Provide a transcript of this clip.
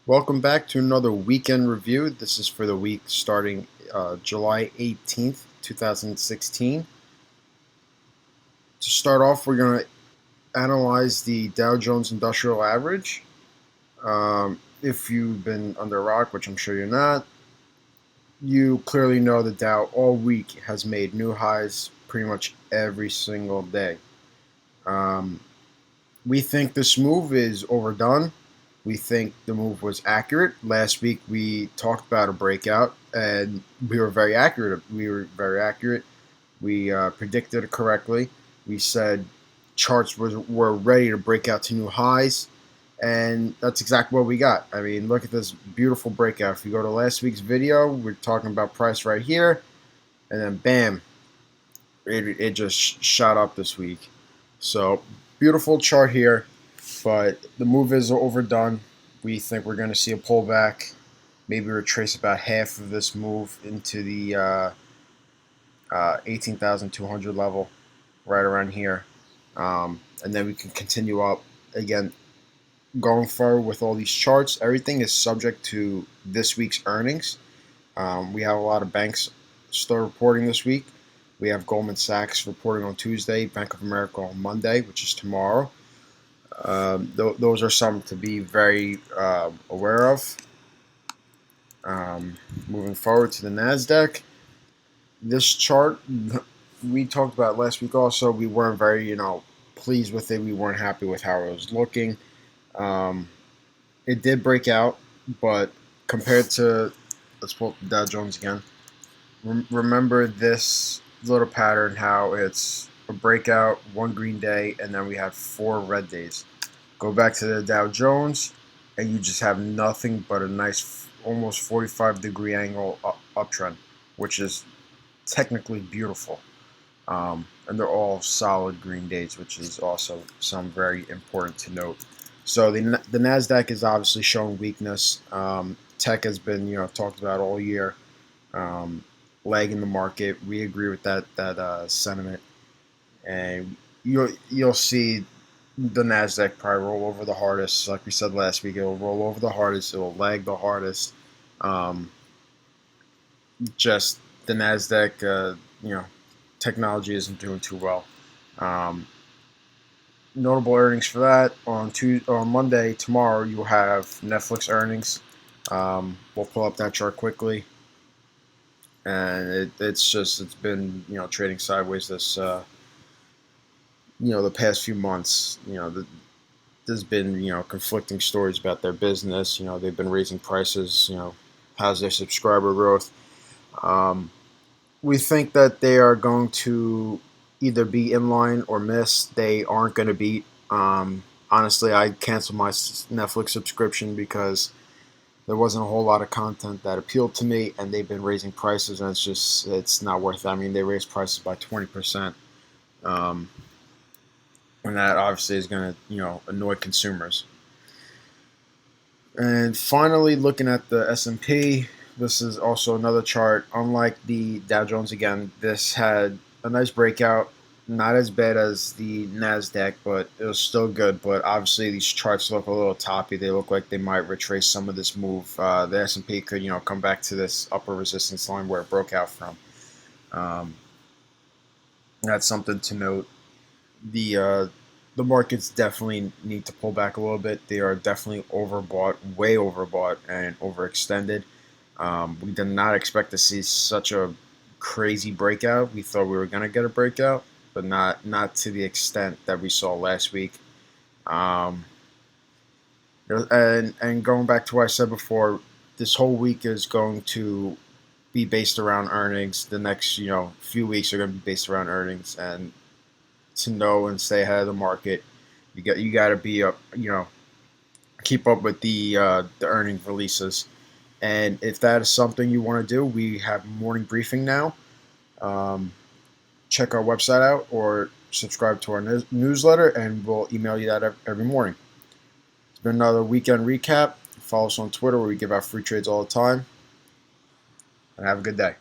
Welcome back to another weekend review. This is for the week starting July 18th, 2016. To start off, we're going to analyze the Dow Jones Industrial Average. If you've been under a rock, which I'm sure you're not, you clearly know the Dow all week has made new highs pretty much every single day. We think this move is overdone. We think the move was accurate. Last week we talked about a breakout, and we were very accurate. We predicted it correctly. We said charts were ready to break out to new highs, and that's exactly what we got. I mean, look at this beautiful breakout. If you go to last week's video, we're talking about price right here, and then bam, it just shot up this week. So beautiful chart here, but the move is overdone. We think we're going to see a pullback, maybe retrace about half of this move into the 18,200 level, right around here, and then we can continue up again. Going forward with all these charts, everything is subject to this week's earnings. We have a lot of banks still reporting this week. We have Goldman Sachs reporting on Tuesday, Bank of America on Monday, which is tomorrow. Those are some to be very aware of. Moving forward to the Nasdaq, this chart we talked about last week. Also, we weren't very pleased with it. We weren't happy with how it was looking. It did break out, but compared to, let's pull up the Dow Jones again. Remember this little pattern, how it's a breakout, one green day, and then we have 4 red days. Go back to the Dow Jones, and you just have nothing but a nice, almost 45-degree angle uptrend, which is technically beautiful. And they're all solid green days, which is also some very important to note. So the Nasdaq is obviously showing weakness. Tech has been talked about all year, lagging the market. We agree with that sentiment, and you'll see the Nasdaq probably roll over the hardest. Like we said last week, it'll roll over the hardest. It'll lag the hardest. Just the Nasdaq, technology isn't doing too well. Notable earnings for that on Monday. Tomorrow you will have Netflix earnings. We'll pull up that chart quickly, and it's been trading sideways this the past few months. There's been conflicting stories about their business. They've been raising prices. How's their subscriber growth? We think that they are going to either be in line or miss. They aren't going to beat. Honestly, I canceled my Netflix subscription because there wasn't a whole lot of content that appealed to me, and they've been raising prices, and it's not worth it. I mean, they raised prices by 20%, and that obviously is going to annoy consumers. And finally, looking at the S&P, this is also another chart. Unlike the Dow Jones, again, this had a nice breakout. Not as bad as the Nasdaq, but it was still good. But obviously, these charts look a little toppy. They look like they might retrace some of this move. The S&P could, come back to this upper resistance line where it broke out from. That's something to note. The markets definitely need to pull back a little bit. They are definitely overbought, way overbought, and overextended. We did not expect to see such a crazy breakout. We thought we were going to get a breakout, but not to the extent that we saw last week. And going back to what I said before, this whole week is going to be based around earnings. The next few weeks are going to be based around earnings, and to know and stay ahead of the market, you got to be up, keep up with the earnings releases. And if that is something you want to do, we have morning briefing now. Check our website out or subscribe to our newsletter, and we'll email you that every morning. It's been another weekend recap. Follow us on Twitter, where we give out free trades all the time. And have a good day.